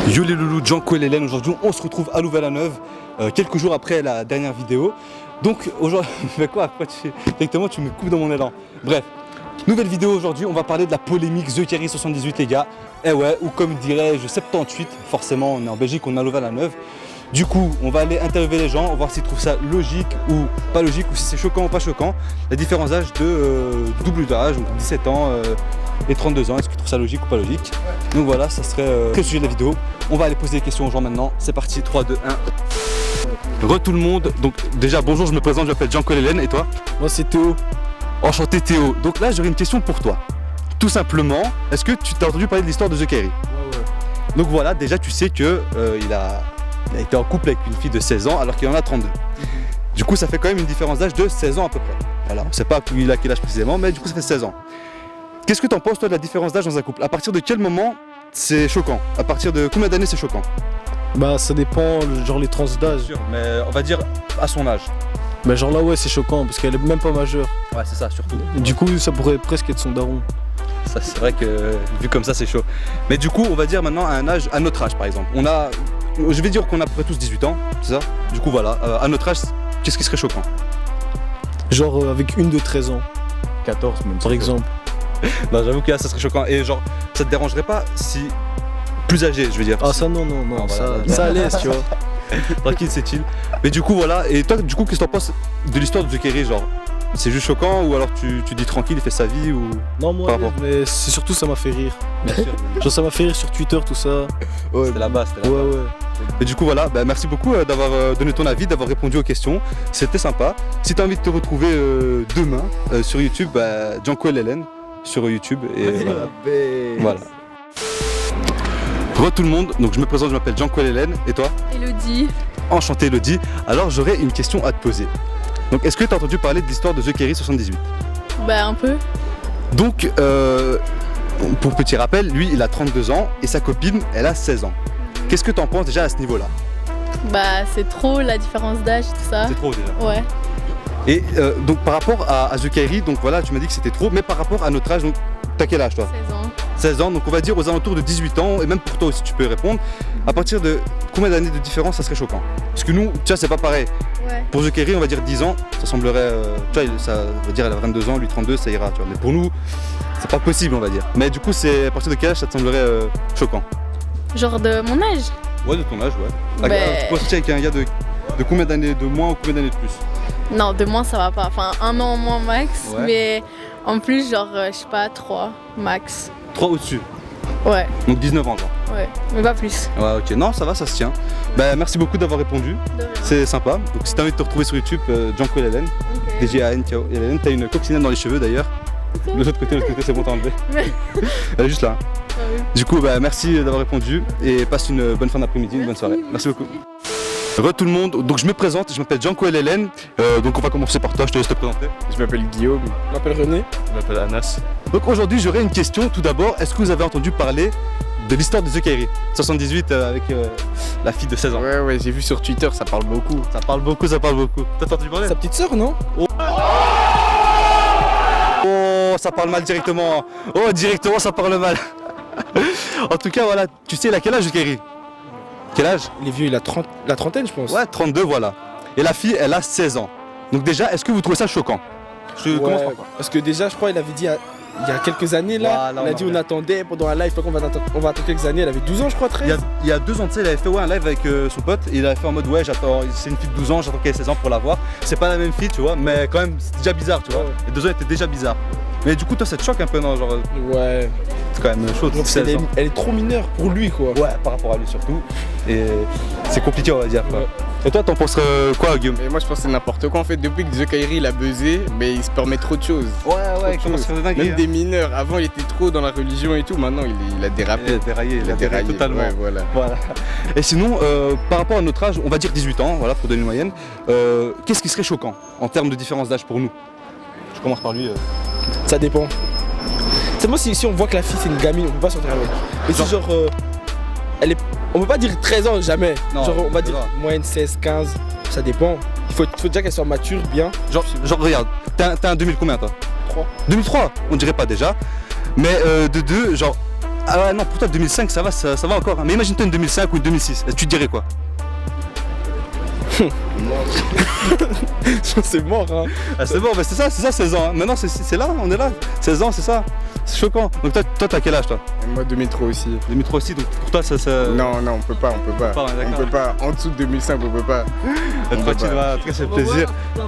Yo les loulous, Djanko et Hélène, aujourd'hui on se retrouve à Louvain-la-Neuve, quelques jours après la dernière vidéo. Donc aujourd'hui, mais quoi, directement tu me coupes dans mon élan. Bref, nouvelle vidéo aujourd'hui, on va parler de la polémique The Kerry 78 les gars. Eh ouais, ou comme dirais-je 78, forcément on est en Belgique, on est à Louvain-la-Neuve. Du coup, on va aller interviewer les gens, voir s'ils trouvent ça logique ou pas logique, ou si c'est choquant ou pas choquant. Les différents âges de double d'âge, 17 ans et 32 ans, est-ce qu'ils trouvent ça logique ou pas logique? Donc voilà, ça serait le sujet de la vidéo. On va aller poser des questions aux gens maintenant. C'est parti, 3, 2, 1. Re tout le monde. Donc déjà, bonjour, je me présente, je m'appelle Djanko et Hélène, et toi? Moi c'est Théo. Enchanté Théo. Donc là, j'aurais une question pour toi. Tout simplement, est-ce que tu t'as entendu parler de l'histoire de The Kerry? Ouais. Donc voilà, déjà tu sais que il a été en couple avec une fille de 16 ans alors qu'il en a 32. Du coup, ça fait quand même une différence d'âge de 16 ans à peu près. Voilà, on ne sait pas il a quel âge précisément, mais du coup ça fait 16 ans. Qu'est-ce que tu en penses toi de la différence d'âge dans un couple? À partir de quel moment c'est choquant? À partir de combien d'années c'est choquant? Bah ça dépend, genre les tranches d'âge. Mais on va dire à son âge. Bah genre là ouais c'est choquant parce qu'elle est même pas majeure. Ouais, c'est ça surtout. Du coup ça pourrait presque être son daron. Ça c'est vrai que vu comme ça c'est chaud. Mais du coup on va dire maintenant à un âge, à notre âge par exemple. Je vais dire qu'on a à peu près tous 18 ans, c'est ça? Du coup voilà, à notre âge, qu'est-ce qui serait choquant? Genre avec une de 13 ans. 14 même. Par exemple. Non, j'avoue que là ça serait choquant. Et genre, ça te dérangerait pas si plus âgé, je veux dire? Ah ça non, ça à l'aise tu vois. Tranquille, c'est chill. Mais du coup voilà, et toi du coup qu'est-ce que t'en penses de l'histoire de The Kerry? Genre, c'est juste choquant ou alors tu dis tranquille, il fait sa vie ou... Non moi, Par rapport. mais c'est surtout ça m'a fait rire. Bien sûr. Genre ça m'a fait rire sur Twitter tout ça. Ouais, c'était la base, c'était la base. Ouais. Et du coup voilà, bah, merci beaucoup d'avoir donné ton avis, d'avoir répondu aux questions. C'était sympa. Si tu as envie de te retrouver demain sur YouTube, bah, Djanko et Hélène sur YouTube. Et voilà. Re tout le monde, donc je me présente, je m'appelle Djanko et Hélène. Et toi? Elodie. Enchanté Elodie. Alors j'aurais une question à te poser. Donc est-ce que tu as entendu parler de l'histoire de The Kerry 78? Bah un peu. Donc pour petit rappel, lui il a 32 ans et sa copine elle a 16 ans. Qu'est-ce que tu en penses déjà à ce niveau-là? Bah c'est trop la différence d'âge tout ça. C'est trop déjà. Ouais. Et donc par rapport à The Kerry, donc voilà, tu m'as dit que c'était trop, mais par rapport à notre âge, donc t'as quel âge toi? 16 ans. 16 ans, donc on va dire aux alentours de 18 ans, et même pour toi aussi tu peux répondre, à partir de combien d'années de différence ça serait choquant? Parce que nous, tu vois, c'est pas pareil. Ouais. Pour The Kerry, on va dire 10 ans, ça semblerait, tu vois, ça on va dire elle a 22 ans, lui 32, ça ira, tu vois. Mais pour nous, c'est pas possible, on va dire. Mais du coup, c'est à partir de quel âge ça te semblerait choquant? Genre de mon âge? Ouais, de ton âge, ouais. Ben- Tu penses avec un gars de combien d'années de moins ou combien d'années de plus? Non, de moins ça va pas. Enfin un an en moins max. Ouais. Mais en plus genre je sais pas 3 max. 3 au-dessus, Ouais. donc 19 ans genre. Ouais. Mais pas plus. Ouais, ok, non, ça va, ça se tient. Bah, merci beaucoup d'avoir répondu, De rien. c'est sympa. Donc, si t'as envie de te retrouver sur YouTube, Djanko et Hélène, Ok. DJAN, ciao. Et Hélène, t'as une coccinelle dans les cheveux d'ailleurs. De l'autre côté, c'est bon, t'as enlevé. Elle est juste là. Ah oui. Du coup, bah, merci d'avoir répondu et passe une bonne fin d'après-midi, une bonne soirée. Merci beaucoup. Re tout le monde, donc je me présente, je m'appelle Djanko et Hélène. Donc on va commencer par toi, je te laisse te présenter. Je m'appelle Guillaume. Je m'appelle René. Je m'appelle Anas. Donc aujourd'hui, j'aurais une question. Tout d'abord, est-ce que vous avez entendu parler de l'histoire de The Kerry 78 avec la fille de 16 ans? Ouais, j'ai vu sur Twitter, ça parle beaucoup. Ça parle beaucoup, ça parle beaucoup. T'as entendu parler? Sa petite sœur non? Oh, ça parle mal directement. Oh, directement, ça parle mal. En tout cas, voilà. Tu sais, il a quel âge, The Kerry? Quel âge? Il est vieux, il a la trentaine je pense. Ouais, 32, voilà. Et la fille, elle a 16 ans. Donc déjà, est-ce que vous trouvez ça choquant? Je commence par quoi? Parce que déjà je crois il avait dit il y a quelques années là, Voilà, il a dit on attendait pendant un live, on va attendre quelques années, elle avait 12 ans je crois, 13. Il y a 2 ans de ça, il avait fait un live avec son pote. Et il avait fait en mode ouais, j'attends, c'est une fille de 12 ans, j'attends qu'elle ait 16 ans pour la voir. C'est pas la même fille, tu vois, mais quand même, c'est déjà bizarre, tu vois. Ouais. Et 2 ans était déjà bizarre. Mais du coup, toi, ça te choque un peu, non? Genre, Ouais. c'est quand même chaud. Donc 16 ans. elle est trop mineure pour lui quoi. Ouais, par rapport à lui surtout. Et c'est compliqué, on va dire. Quoi. Ouais. Et toi, t'en penses quoi, Guillaume? Mais moi je pense que c'est n'importe quoi en fait. Depuis que The Kerry il a buzzé, mais il se permet trop de choses. Ouais, il commence à faire Même des mineurs. Avant il était trop dans la religion et tout. Maintenant il a dérapé. Il a déraillé totalement. Ouais, voilà. Voilà. Et sinon, par rapport à notre âge, on va dire 18 ans, voilà, pour donner une moyenne. Qu'est-ce qui serait choquant en termes de différence d'âge pour nous? Je commence par lui. Ça dépend. C'est moi si on voit que la fille c'est une gamine, on peut pas sortir avec. Mais si genre elle est. On peut pas dire 13 ans jamais. Non, genre on va dire grave. moyenne 16, 15, ça dépend. Il faut déjà qu'elle soit mature bien. Genre regarde, t'as un 2000 combien toi? 3. 2003, on dirait pas déjà. Mais de deux, genre, Ah ouais, non, pour toi 2005 ça va encore. Hein. Mais imagine-toi une 2005 ou une 2006, tu te dirais quoi? C'est mort, hein. Ah, c'est bon, bah c'est ça 16 ans. Hein. Maintenant c'est là, on est là. 16 ans, c'est ça. C'est choquant. Donc toi t'as quel âge toi? Moi 2003 aussi. 2003 aussi, donc pour toi ça. Non, on peut pas. On peut pas. En dessous de 2005, on peut pas. Tranquille, en tout cas, c'est plaisir. En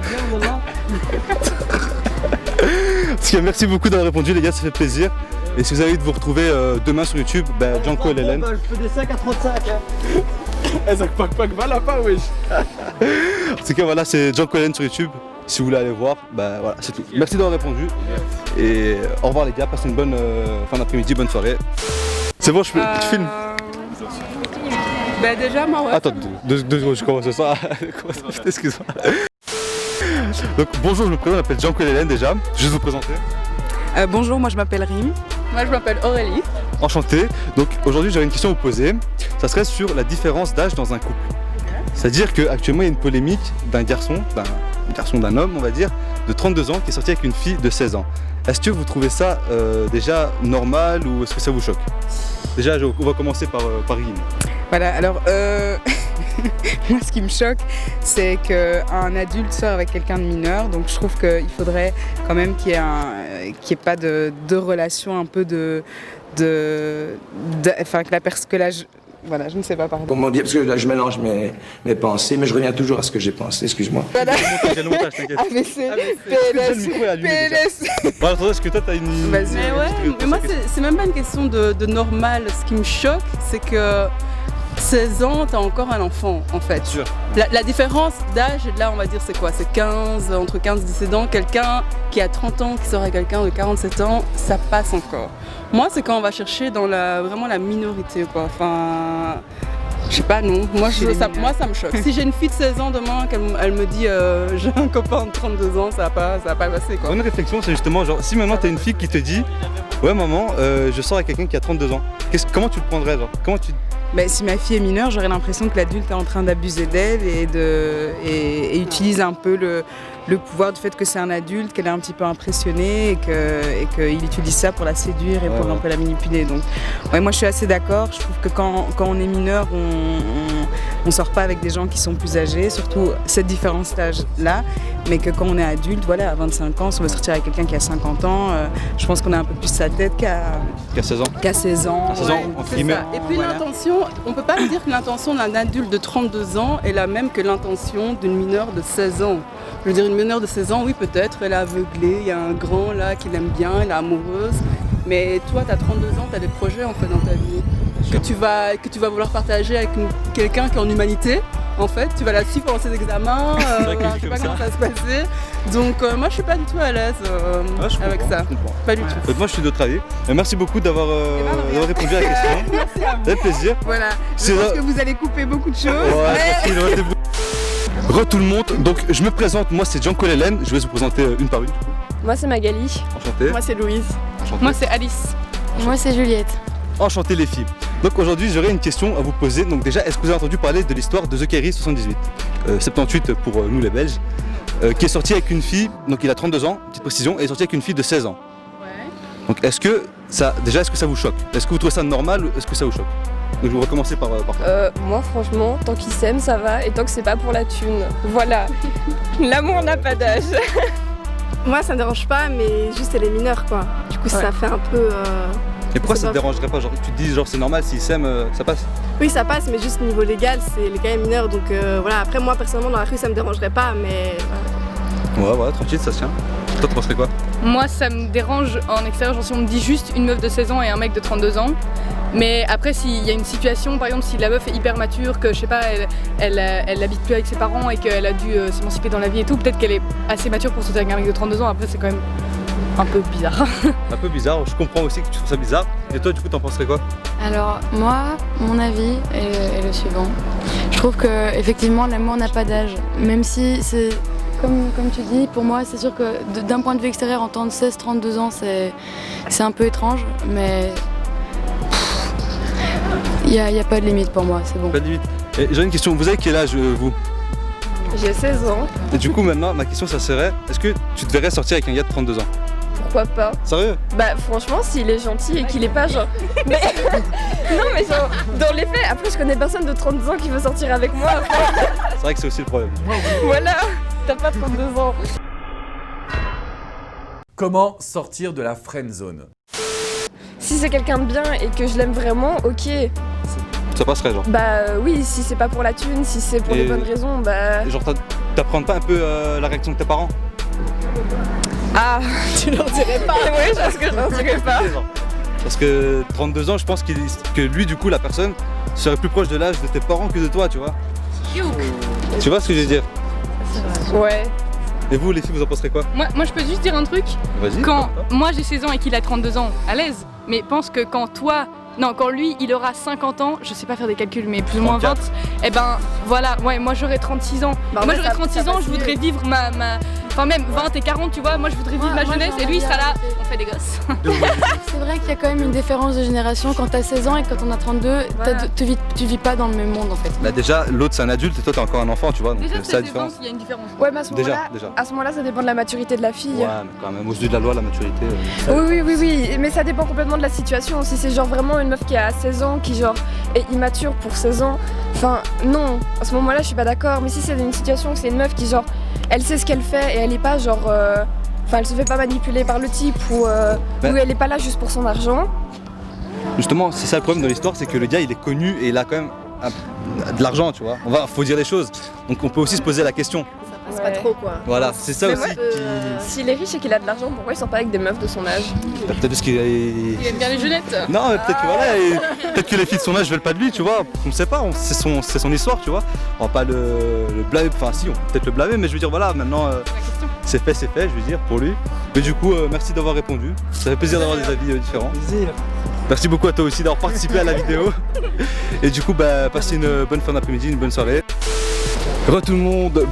tout cas, merci beaucoup d'avoir répondu, les gars, ça fait plaisir. Et si vous avez envie de vous retrouver demain sur YouTube, Janko et Hélène. Je fais des 5 à 35. Hein. Ça pack va là-bas, wesh. En tout cas, voilà, c'est Janko et Hélène sur YouTube. Si vous voulez aller voir, voilà, c'est tout. Merci d'avoir répondu. Et au revoir, les gars, passez une bonne fin d'après-midi, bonne soirée. C'est bon, tu filmes? Ben déjà, moi, ouais. Attends, deux secondes, je commence ça. Excuse-moi. Donc bonjour, je me présente, je m'appelle Janko et Hélène déjà. Je vais vous présenter. Bonjour, moi je m'appelle Rim. Moi je m'appelle Aurélie. Enchanté. Donc aujourd'hui j'aurais une question à vous poser. Ça serait sur la différence d'âge dans un couple. C'est-à-dire qu'actuellement il y a une polémique d'un d'un homme, on va dire, de 32 ans qui est sorti avec une fille de 16 ans. Est-ce que vous trouvez ça déjà normal ou est-ce que ça vous choque? Déjà on va commencer par Rim. Voilà, alors moi ce qui me choque, c'est qu'un adulte sort avec quelqu'un de mineur, donc je trouve qu'il faudrait quand même qu'il y ait pas de relation un peu enfin que l'âge. Voilà, je ne sais pas pardon. Comment dire, parce que là je mélange mes pensées, mais je reviens toujours à ce que j'ai pensé, excuse-moi. Voilà. J'ai le montage, t'inquiète. AVC, PLS, PLS. Bon, attends, est-ce que toi t'as une... Mais ouais, mais moi c'est même pas une question de normal. Ce qui me choque, c'est que 16 ans, t'as encore un enfant en fait. Sûr. La différence d'âge, là on va dire c'est quoi? C'est entre 15 et 17 ans. Quelqu'un qui a 30 ans, qui sort avec quelqu'un de 47 ans, ça passe encore. Moi c'est quand on va chercher dans vraiment la minorité quoi. Enfin, je sais pas, non. Moi ça me choque. Si j'ai une fille de 16 ans demain, qu'elle me dit j'ai un copain de 32 ans, ça va pas passer quoi. Une réflexion, c'est justement genre si maintenant t'as une fille qui te dit ouais maman, je sors avec quelqu'un qui a 32 ans. Comment tu le prendrais genre? Ben, si ma fille est mineure, j'aurais l'impression que l'adulte est en train d'abuser d'elle et utilise un peu le pouvoir du fait que c'est un adulte, qu'elle est un petit peu impressionnée et qu'il utilise ça pour la séduire et pour un peu la manipuler. Donc ouais, moi je suis assez d'accord, je trouve que quand on est mineur, on sort pas avec des gens qui sont plus âgés, surtout cette différence d'âge-là, mais que quand on est adulte, voilà, à 25 ans, si on veut sortir avec quelqu'un qui a 50 ans, je pense qu'on a un peu plus sa tête qu'à 16 ans. Qu'à 16 ans. À 16 ans, entre guillemets. Et puis l'intention, on peut pas me dire que l'intention d'un adulte de 32 ans est la même que l'intention d'une mineure de 16 ans. Je veux dire, une mineure de 16 ans, oui, peut-être, elle est aveuglée, il y a un grand là qui l'aime bien, elle est amoureuse. Mais toi, tu as 32 ans, tu as des projets en fait dans ta vie que tu vas vouloir partager avec quelqu'un qui est en humanité. En fait, tu vas la suivre pendant ses examens, je sais pas comment ça va se passer. Donc moi, je suis pas du tout à l'aise avec ça. Pas du tout. Moi, je suis d'autre avis. Merci beaucoup d'avoir répondu à la question. Merci à vous. Ça fait plaisir. Voilà. Je pense que vous allez couper beaucoup de choses. Ouais, Re tout le monde, donc je me présente, moi c'est Janko et Hélène, je vais vous présenter une par une. Moi c'est Magali. Enchanté. Moi c'est Louise. Enchanté. Moi c'est Alice. Moi c'est Juliette. Enchanté les filles. Donc aujourd'hui j'aurais une question à vous poser. Donc déjà, est-ce que vous avez entendu parler de l'histoire de The Kairi 78 78 pour nous les Belges, qui est sorti avec une fille, donc il a 32 ans, petite précision, et est sorti avec une fille de 16 ans. Ouais. Donc est-ce que ça vous choque? Est-ce que vous trouvez ça normal ou est-ce que ça vous choque? Donc je vais recommencer par toi. Moi franchement, tant qu'ils s'aiment ça va et tant que c'est pas pour la thune. Voilà. L'amour n'a pas d'âge. Moi ça me dérange pas mais juste elle est mineure quoi. Du coup ça fait un peu... Et pourquoi ça te dérangerait pas? Genre tu te dis genre c'est normal, s'ils s'aiment ça passe? Oui ça passe mais juste niveau légal elle est quand même mineure donc voilà. Après moi personnellement dans la rue ça me dérangerait pas mais... Ouais tranquille ça se tient. Toi tu penserais quoi? Moi ça me dérange en extérieur, genre si on me dit juste une meuf de 16 ans et un mec de 32 ans. Mais après s'il y a une situation, par exemple si la meuf est hyper mature, que je sais pas, elle habite plus avec ses parents et qu'elle a dû s'émanciper dans la vie et tout, peut-être qu'elle est assez mature pour sortir avec un mec de 32 ans, après c'est quand même un peu bizarre. Un peu bizarre, je comprends aussi que tu trouves ça bizarre. Et toi du coup t'en penserais quoi? Alors moi, mon avis est le suivant. Je trouve que effectivement l'amour n'a pas d'âge, même si c'est... Comme tu dis, pour moi c'est sûr que d'un point de vue extérieur, entendre 16-32 ans c'est un peu étrange, mais il n'y a pas de limite pour moi, c'est bon. Pas de limite. J'ai une question, vous avez quel âge vous? J'ai 16 ans. Et du coup maintenant ma question ça serait, est-ce que tu te verrais sortir avec un gars de 32 ans? pourquoi pas. Sérieux? Bah franchement, s'il est gentil et qu'il est pas genre... Mais... non mais genre, dans les faits, après je connais personne de 32 ans qui veut sortir avec moi. C'est vrai que c'est aussi le problème. Voilà, t'as pas 32 ans. Comment sortir de la friend zone? Si c'est quelqu'un de bien et que je l'aime vraiment, ok. Ça passerait genre. Bah oui, si c'est pas pour la thune, si c'est pour Et- les bonnes raisons, bah... Et genre t'apprends pas un peu la réaction de tes parents? Ah, tu leur dirais pas. Oui, je pense que je leur dirais pas. Parce que 32 ans, je pense que lui, du coup, la personne, serait plus proche de l'âge de tes parents que de toi, tu vois. Tu vois ce que je veux dire? Ouais. Et vous, les filles, vous en penserez quoi? Moi, je peux juste dire un truc. Vas-y. Quand moi j'ai 16 ans et qu'il a 32 ans, à l'aise. Mais pense que quand lui il aura 50 ans, je sais pas faire des calculs, mais plus ou moins 20, 34. et ben voilà, ouais, moi j'aurai 36 ans. Bah, moi ouais, j'aurai ça- 36 ça ans, va je se voudrais vivre. vivre enfin même 20 et 40, tu vois, moi je voudrais vivre ma moi, jeunesse j'ai et lui il envie sera là, d'arrêter. on fait des gosses. C'est vrai qu'il y a quand même une différence de génération. Quand t'as 16 ans et quand on a 32, Voilà. tu vis pas dans le même monde en fait. Bah déjà, l'autre c'est un adulte et toi t'es encore un enfant, tu vois, donc Déjà c'est la c'est différence. il y a une différence. Ouais, mais à ce Déjà, moment-là, déjà. à ce moment-là, ça dépend de la maturité de la fille. Ouais, mais quand même, aux yeux de la loi, la maturité. Oui, mais ça dépend complètement de la situation. Si c'est genre vraiment une meuf qui a 16 ans, qui genre est immature pour 16 ans, enfin non, à ce moment-là je suis pas d'accord. Mais si c'est une situation où c'est une meuf qui genre, elle sait ce qu'elle fait et elle est pas genre, enfin elle se fait pas manipuler par le type ou elle est pas là juste pour son argent. Justement, c'est ça le problème dans l'histoire, c'est que le gars il est connu et il a quand même de l'argent, tu vois. Faut dire les choses. Donc on peut aussi se poser la question. C'est pas trop quoi. Voilà, c'est ça Mais aussi moi, qui. S'il est riche et qu'il a de l'argent, pourquoi il sort pas avec des meufs de son âge? Peut-être parce qu'il Il aime bien les jeunettes. Non, mais peut-être que voilà, peut-être que les filles de son âge veulent pas de lui, tu vois. On ne sait pas, c'est son histoire, tu vois. On va pas le blâmer, enfin si, on peut peut-être le blâmer, mais je veux dire voilà, maintenant c'est fait, je veux dire, pour lui. Mais du coup, merci d'avoir répondu. Ça fait plaisir d'avoir des avis différents. Merci beaucoup à toi aussi d'avoir participé à la vidéo. Et du coup, bah, passez une bonne fin d'après-midi, une bonne soirée. Re tout le monde.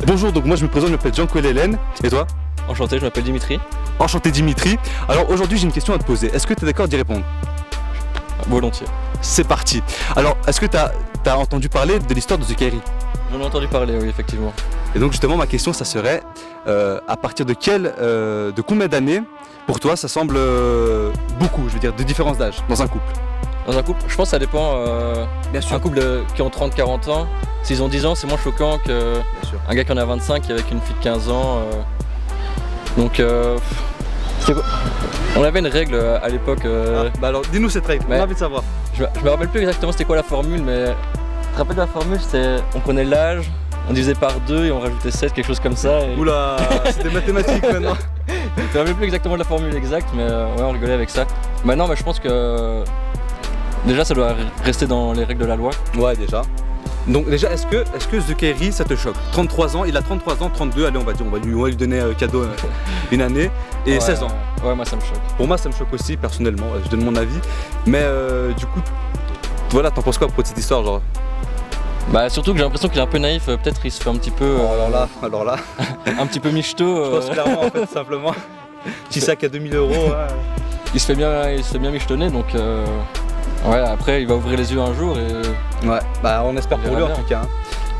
Bonjour, donc moi je me présente, je m'appelle Jean-Claude Hélène. Et toi? Enchanté, je m'appelle Dimitri. Enchanté Dimitri. Alors aujourd'hui j'ai une question à te poser. Est-ce que tu es d'accord d'y répondre? Volontiers. C'est parti. Alors, est-ce que tu as entendu parler de l'histoire de The Kairi? J'en ai entendu parler, oui, effectivement. Et donc justement ma question ça serait à partir de de combien d'années pour toi ça semble beaucoup, je veux dire, de différence d'âge dans un couple? Dans un couple, je pense que ça dépend. Bien sûr. Un couple qui ont 30-40 ans, s'ils ont 10 ans, c'est moins choquant qu'un gars qui en a 25 avec une fille de 15 ans. Donc, on avait une règle à l'époque. Bah alors dis-nous cette règle, on a envie de savoir. Je me rappelle plus exactement c'était quoi la formule, mais tu te rappelles de la formule? C'était on prenait l'âge, on divisait par 2 et on rajoutait 7, quelque chose comme ça. Et... Oula, c'est des mathématiques maintenant. Je me rappelle plus exactement de la formule exacte, mais ouais, on rigolait avec ça. Maintenant, mais je pense que déjà ça doit rester dans les règles de la loi. Ouais, déjà. Donc déjà, est-ce que The Kairi ça te choque? 33 ans, il a 33 ans, 32, allez on va lui donner cadeau une année, et Ouais, 16 ans. Ouais, moi ça me choque. Pour moi ça me choque aussi personnellement, je donne mon avis. Mais du coup, voilà, t'en penses quoi à propos de cette histoire genre? Bah surtout que j'ai l'impression qu'il est un peu naïf, peut-être il se fait un petit peu... alors là, un petit peu michto. je pense clairement en fait, simplement. Petit sac à 2000 €. Ouais. Il se fait bien michetonner, donc ouais, après il va ouvrir les yeux un jour et... Ouais, bah on espère pour lui en tout cas. Hein.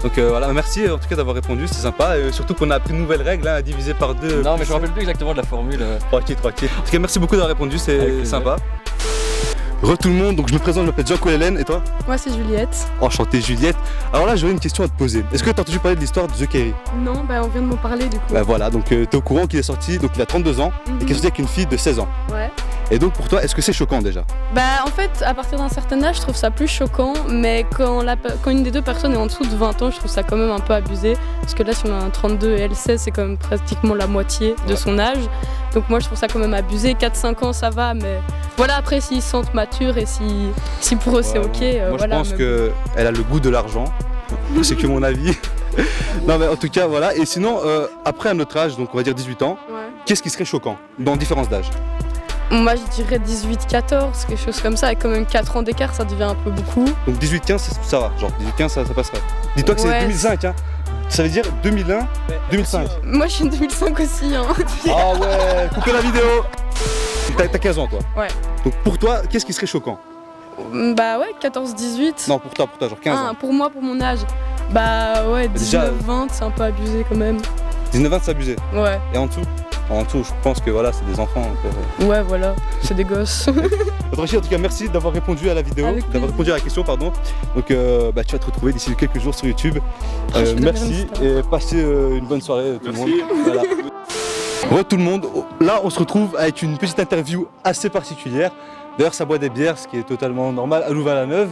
Donc voilà, merci en tout cas d'avoir répondu, c'est sympa. Et surtout qu'on a appris une nouvelle règle, hein, divisé par 2. Non mais je me rappelle plus exactement de la formule. Tranquille. En tout cas, merci beaucoup d'avoir répondu, c'est sympa. Re tout le monde, donc je me présente, je m'appelle Jean-Claude Hélène, et toi? Moi c'est Juliette. Enchanté Juliette. Alors là j'aurais une question à te poser. Est-ce que tu as entendu parler de l'histoire de The Kairi? Non, bah on vient de m'en parler du coup. Bah voilà, donc tu es au courant qu'il est sorti, donc il a 32 ans, et qu'il est sorti avec une fille de 16 ans. Ouais. Et donc pour toi, est-ce que c'est choquant déjà? Bah en fait, à partir d'un certain âge, je trouve ça plus choquant, mais quand une des deux personnes est en dessous de 20 ans, je trouve ça quand même un peu abusé. Parce que là, si on a un 32 et elle 16, c'est quand même pratiquement la moitié de son âge. Donc moi, je trouve ça quand même abusé. 4-5 ans, ça va, mais voilà, après, s'ils se sentent matures et si pour eux c'est ok, Moi voilà. je pense qu'elle a le goût de l'argent, c'est que mon avis. Non mais en tout cas voilà, et sinon après un autre âge, donc on va dire 18 ans, qu'est-ce qui serait choquant dans différence d'âge? Moi, je dirais 18-14, quelque chose comme ça. Avec quand même 4 ans d'écart, ça devient un peu beaucoup. Donc 18-15 ça va, genre 18-15 ça passerait. Dis-toi que c'est 2005 hein. Ça veut dire 2001, 2005. Moi, je suis en 2005 aussi. Hein. Ah ouais, coupez la vidéo. T'as 15 ans toi. Ouais. Donc pour toi, qu'est-ce qui serait choquant? Bah ouais, 14-18. Non, pour toi, genre 15 ans. Pour moi, pour mon âge. Bah ouais, 19-20, c'est un peu abusé quand même. 19-20 c'est abusé. Ouais. Et en dessous? En dessous, je pense que voilà, c'est des enfants. Donc, Ouais, voilà, c'est des gosses. Rachid, en tout cas, merci d'avoir répondu à la vidéo, d'avoir répondu à la question, pardon. Donc, tu vas te retrouver d'ici quelques jours sur YouTube. Merci et passez une bonne soirée tout le monde. Voilà. Bonjour tout le monde. Là, on se retrouve avec une petite interview assez particulière. D'ailleurs, ça boit des bières, ce qui est totalement normal à Louvain-la-Neuve.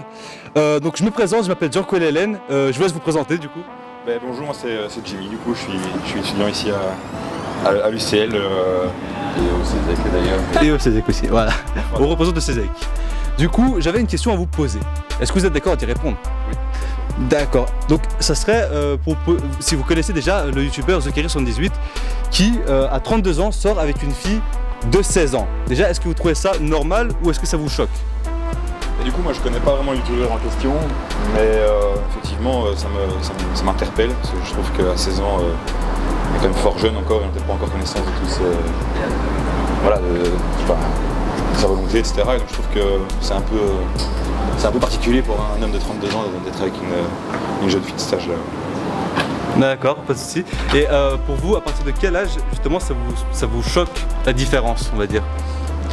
Donc, je me présente, je m'appelle Jean-Claude Hélène. Je vous laisse vous présenter du coup. Bonjour, moi c'est Jimmy. Du coup, je suis étudiant ici à l'UCL et au CESEC d'ailleurs. Et au CESEC aussi, voilà. On représente le CESEC. Du coup, j'avais une question à vous poser. Est-ce que vous êtes d'accord d'y répondre? Oui. D'accord. Donc, ça serait, si vous connaissez déjà le youtubeur TheKairi78, qui à 32 ans sort avec une fille de 16 ans. Déjà, est-ce que vous trouvez ça normal ou est-ce que ça vous choque? Et du coup, moi je connais pas vraiment le youtubeur en question, mais effectivement ça m'interpelle parce que je trouve qu'à 16 ans, il est quand même fort jeune encore, il n'a peut-être pas encore connaissance de tout sa volonté, etc. Et donc je trouve que c'est un peu particulier pour un homme de 32 ans d'être avec une jeune fille de cet âge-là. D'accord, pas de souci. Et pour vous, à partir de quel âge justement ça vous choque la différence, on va dire?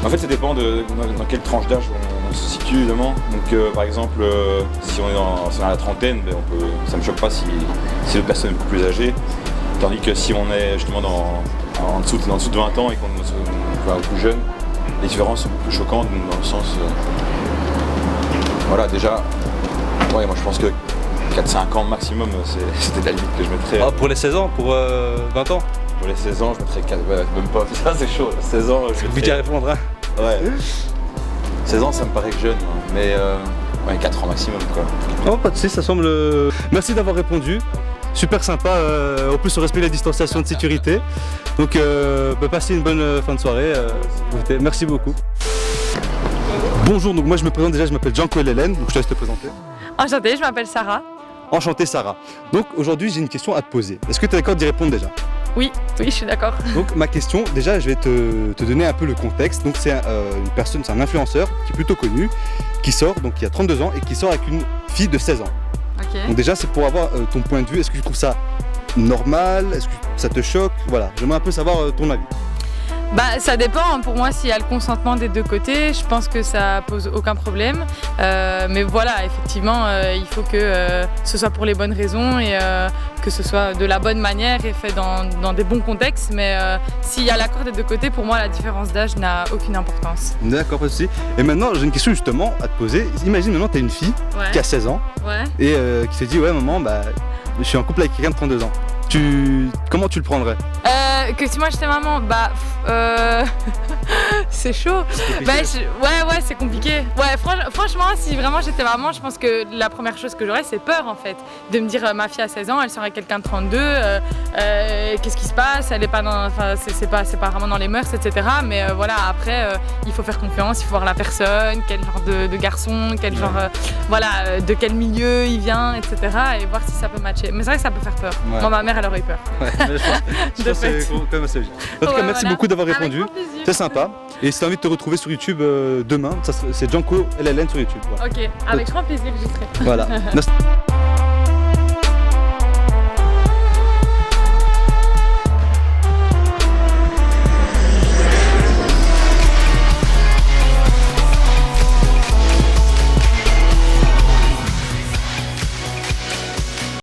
En fait, ça dépend dans quelle tranche d'âge on se situe évidemment. Donc par exemple, si on est dans la trentaine, ça ne me choque pas si l'autre personne est beaucoup plus âgée. Tandis que si on est justement en dessous de 20 ans et qu'on est plus jeune, les différences sont beaucoup plus choquantes dans le sens... voilà, déjà, ouais, moi je pense que 4-5 ans maximum, c'était la limite que je mettrais. Ah, pour les 16 ans, pour 20 ans? Pour les 16 ans, je mettrais 4, ouais, même pas, ça c'est chaud, 16 ans, je mettrais... à répondre, hein. Ouais. 16 ans, ça me paraît jeune, mais ouais, 4 ans maximum, quoi. Oh, pas de soucis, ça semble... Merci d'avoir répondu. Super sympa, en plus on respecte la distanciation de sécurité. Donc, passez une bonne fin de soirée. Merci beaucoup. Bonjour, donc moi je me présente déjà, je m'appelle Jean-Claude Hélène, donc je te laisse te présenter. Enchantée, je m'appelle Sarah. Enchanté Sarah. Donc aujourd'hui j'ai une question à te poser. Est-ce que tu es d'accord d'y répondre déjà? Oui, je suis d'accord. Donc ma question, déjà je vais te donner un peu le contexte. Donc c'est une personne, c'est un influenceur qui est plutôt connu, qui sort, donc qui a 32 ans et qui sort avec une fille de 16 ans. Ok. Donc déjà c'est pour avoir ton point de vue, est-ce que tu trouves ça normal? Est-ce que ça te choque? Voilà, j'aimerais un peu savoir ton avis. Bah ça dépend, pour moi s'il y a le consentement des deux côtés, je pense que ça pose aucun problème. Mais voilà, effectivement, il faut que ce soit pour les bonnes raisons et que ce soit de la bonne manière et fait dans des bons contextes. Mais s'il y a l'accord des deux côtés, pour moi la différence d'âge n'a aucune importance. D'accord, pas de souci. Et maintenant j'ai une question justement à te poser. Imagine maintenant tu as une fille qui a 16 ans et qui se dit ouais maman, je suis en couple avec quelqu'un de 32 ans. Comment tu le prendrais? Que si moi j'étais maman, c'est chaud. Ouais, c'est compliqué. Ouais, franchement, si vraiment j'étais maman, je pense que la première chose que j'aurais, c'est peur en fait. De me dire, ma fille a 16 ans, elle sort avec quelqu'un de 32, qu'est-ce qui se passe? Elle est pas dans, c'est pas vraiment dans les mœurs, etc. Mais voilà, après, il faut faire confiance, il faut voir la personne, quel genre de garçon, quel genre, de quel milieu il vient, etc. Et voir si ça peut matcher. Mais c'est vrai que ça peut faire peur. Ouais. Moi, ma mère, elle aurait eu peur. Ouais, je pense que c'est quand même assez logique. En tout cas, merci beaucoup d'avoir répondu. C'est sympa. Et si tu as envie de te retrouver sur YouTube demain, c'est Jean-Claude Hélène sur YouTube. Voilà. Ok, avec grand plaisir, j'y serai. Voilà. Merci.